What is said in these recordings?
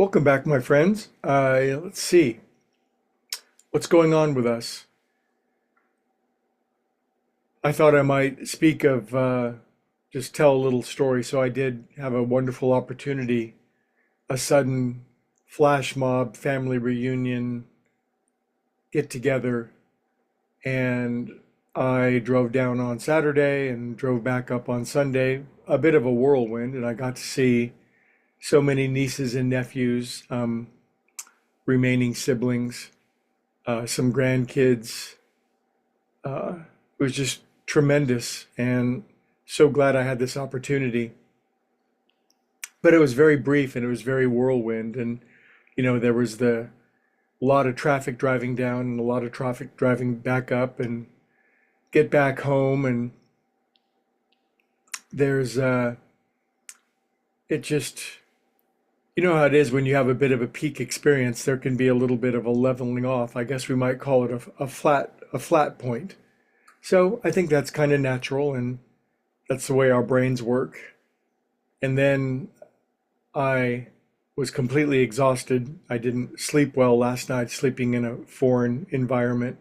Welcome back, my friends. Let's see what's going on with us. I thought I might speak of just tell a little story. So I did have a wonderful opportunity, a sudden flash mob family reunion get together, and I drove down on Saturday and drove back up on Sunday. A bit of a whirlwind, and I got to see so many nieces and nephews, remaining siblings, some grandkids. It was just tremendous, and so glad I had this opportunity. But it was very brief and it was very whirlwind, and there was the lot of traffic driving down and a lot of traffic driving back up and get back home, and there's it just you know how it is when you have a bit of a peak experience. There can be a little bit of a leveling off. I guess we might call it a flat point. So I think that's kind of natural, and that's the way our brains work. And then I was completely exhausted. I didn't sleep well last night, sleeping in a foreign environment,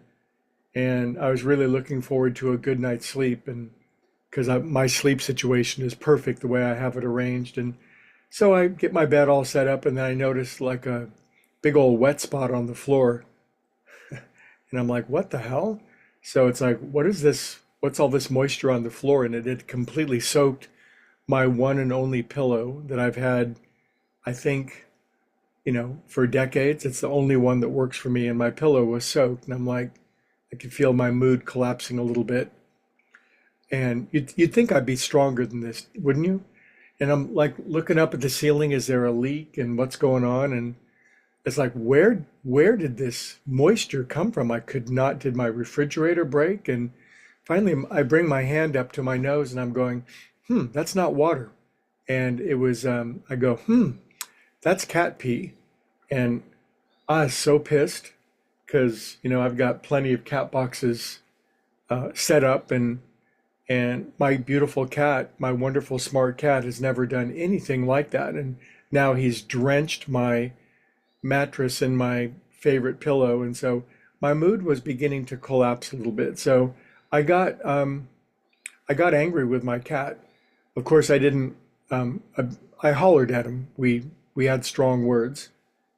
and I was really looking forward to a good night's sleep, and because my sleep situation is perfect the way I have it arranged. And so I get my bed all set up, and then I notice like a big old wet spot on the floor. And I'm like, what the hell? So it's like, what is this? What's all this moisture on the floor? And it had completely soaked my one and only pillow that I've had, I think, for decades. It's the only one that works for me. And my pillow was soaked. And I'm like, I could feel my mood collapsing a little bit. And you'd think I'd be stronger than this, wouldn't you? And I'm like looking up at the ceiling, is there a leak and what's going on? And it's like, where did this moisture come from? I could not, did my refrigerator break? And finally I bring my hand up to my nose and I'm going, that's not water. And it was, I go, that's cat pee. And I was so pissed because, I've got plenty of cat boxes set up, and my beautiful cat, my wonderful smart cat, has never done anything like that. And now he's drenched my mattress and my favorite pillow. And so my mood was beginning to collapse a little bit. So I got I got angry with my cat. Of course, I didn't. I hollered at him. We had strong words,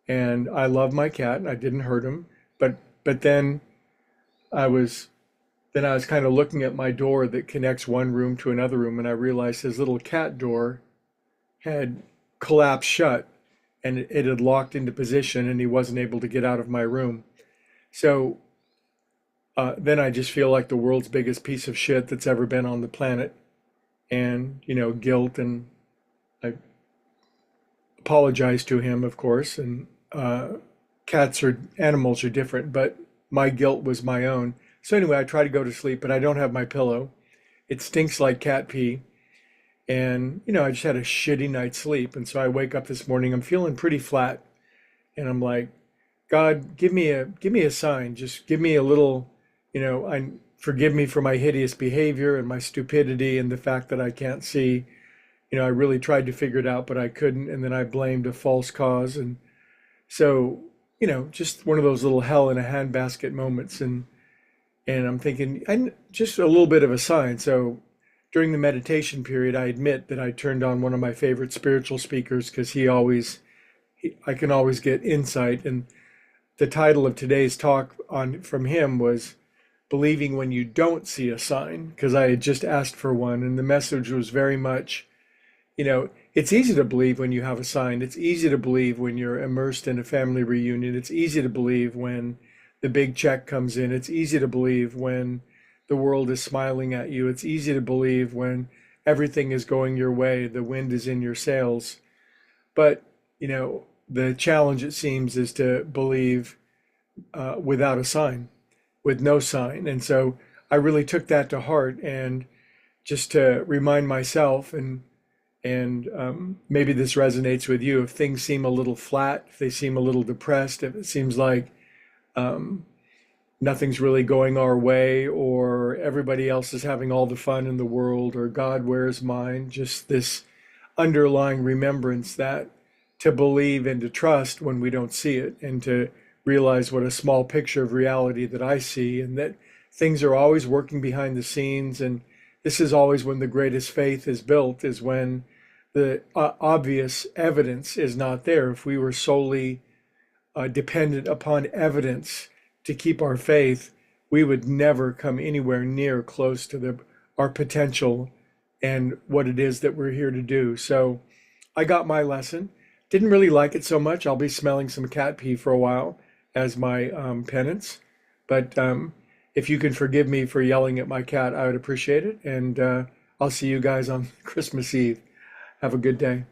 and I love my cat, and I didn't hurt him. But then I was I was kind of looking at my door that connects one room to another room, and I realized his little cat door had collapsed shut, and it had locked into position, and he wasn't able to get out of my room. So then I just feel like the world's biggest piece of shit that's ever been on the planet, and guilt, and I apologized to him, of course, and cats or animals are different, but my guilt was my own. So anyway, I try to go to sleep, but I don't have my pillow. It stinks like cat pee. And, I just had a shitty night's sleep. And so I wake up this morning, I'm feeling pretty flat. And I'm like, God, give me a sign. Just give me a little, forgive me for my hideous behavior and my stupidity and the fact that I can't see. I really tried to figure it out, but I couldn't. And then I blamed a false cause. And so, just one of those little hell in a handbasket moments. And I'm thinking, and just a little bit of a sign. So during the meditation period, I admit that I turned on one of my favorite spiritual speakers because I can always get insight. And the title of today's talk from him was Believing When You Don't See a Sign, because I had just asked for one. And the message was very much, it's easy to believe when you have a sign. It's easy to believe when you're immersed in a family reunion. It's easy to believe when the big check comes in. It's easy to believe when the world is smiling at you. It's easy to believe when everything is going your way, the wind is in your sails. But, the challenge, it seems, is to believe without a sign, with no sign. And so I really took that to heart, and just to remind myself, and maybe this resonates with you, if things seem a little flat, if they seem a little depressed, if it seems like nothing's really going our way, or everybody else is having all the fun in the world, or God, where's mine? Just this underlying remembrance that to believe and to trust when we don't see it, and to realize what a small picture of reality that I see, and that things are always working behind the scenes. And this is always when the greatest faith is built, is when the obvious evidence is not there. If we were solely dependent upon evidence to keep our faith, we would never come anywhere near close to our potential and what it is that we're here to do. So I got my lesson. Didn't really like it so much. I'll be smelling some cat pee for a while as my penance. But if you can forgive me for yelling at my cat, I would appreciate it. And I'll see you guys on Christmas Eve. Have a good day.